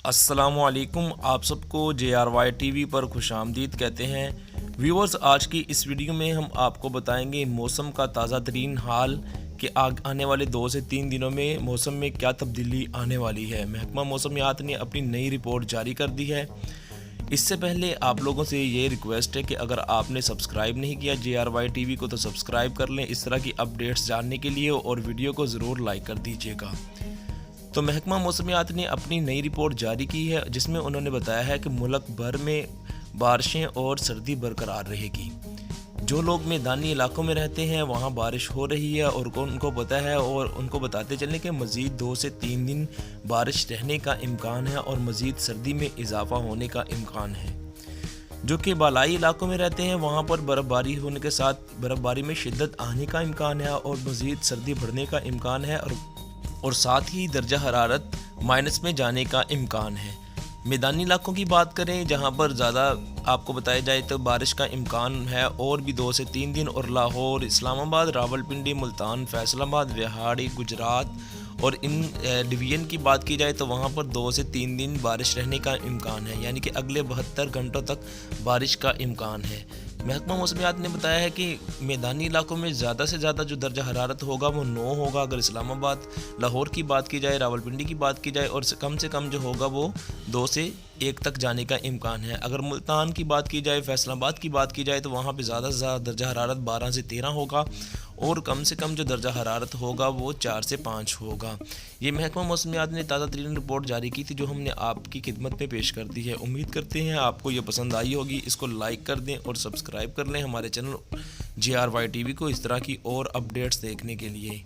السلام علیکم، آپ سب کو JRY TV پر خوش آمدید کہتے ہیں۔ ویورز، آج کی اس ویڈیو میں ہم آپ کو بتائیں گے موسم کا تازہ ترین حال کہ آنے والے 2 سے 3 دنوں میں موسم میں کیا تبدیلی آنے والی ہے۔ محکمہ موسمیات نے اپنی نئی رپورٹ جاری کر دی ہے۔ اس سے پہلے آپ لوگوں سے یہ ریکویسٹ ہے کہ اگر آپ نے سبسکرائب نہیں کیا JRY TV کو تو سبسکرائب کر لیں اس طرح کی اپڈیٹس جاننے کے لیے، اور ویڈیو کو ضرور لائک کر دیجیے گا۔ تو محکمہ موسمیات نے اپنی نئی رپورٹ جاری کی ہے جس میں انہوں نے بتایا ہے کہ ملک بھر میں بارشیں اور سردی برقرار رہے گی۔ جو لوگ میدانی علاقوں میں رہتے ہیں وہاں بارش ہو رہی ہے اور ان کو پتہ ہے، اور ان کو بتاتے چلیں کہ مزید 2 سے 3 دن بارش رہنے کا امکان ہے اور مزید سردی میں اضافہ ہونے کا امکان ہے۔ جو کہ بالائی علاقوں میں رہتے ہیں وہاں پر برف باری ہونے کے ساتھ برف باری میں شدت آنے کا امکان ہے اور مزید سردی بڑھنے کا امکان ہے، اور ساتھ ہی درجہ حرارت مائنس میں جانے کا امکان ہے۔ میدانی علاقوں کی بات کریں جہاں پر زیادہ آپ کو بتایا جائے تو بارش کا امکان ہے اور بھی 2 سے 3 دن، اور لاہور، اسلام آباد، راولپنڈی، ملتان، فیصل آباد، وہاڑی، گجرات اور ان ڈویژن کی بات کی جائے تو وہاں پر 2 سے 3 دن بارش رہنے کا امکان ہے، یعنی کہ اگلے 72 گھنٹوں تک بارش کا امکان ہے۔ محکمہ موسمیات نے بتایا ہے کہ میدانی علاقوں میں زیادہ سے زیادہ جو درجہ حرارت ہوگا وہ 9 ہوگا اگر اسلام آباد، لاہور کی بات کی جائے، راولپنڈی کی بات کی جائے، اور سے کم جو ہوگا وہ 2 سے 1 تک جانے کا امکان ہے۔ اگر ملتان کی بات کی جائے، فیصل آباد کی بات کی جائے تو وہاں پہ زیادہ سے زیادہ درجہ حرارت 12 سے 13 ہوگا، اور کم سے کم جو درجہ حرارت ہوگا وہ 4 سے 5 ہوگا۔ یہ محکمہ موسمیات نے تازہ ترین رپورٹ جاری کی تھی جو ہم نے آپ کی خدمت میں پیش کر دی ہے۔ امید کرتے ہیں آپ کو یہ پسند آئی ہوگی۔ اس کو لائک کر دیں اور سبسکرائب کر لیں ہمارے چینل JRY TV کو اس طرح کی اور اپڈیٹس دیکھنے کے لیے۔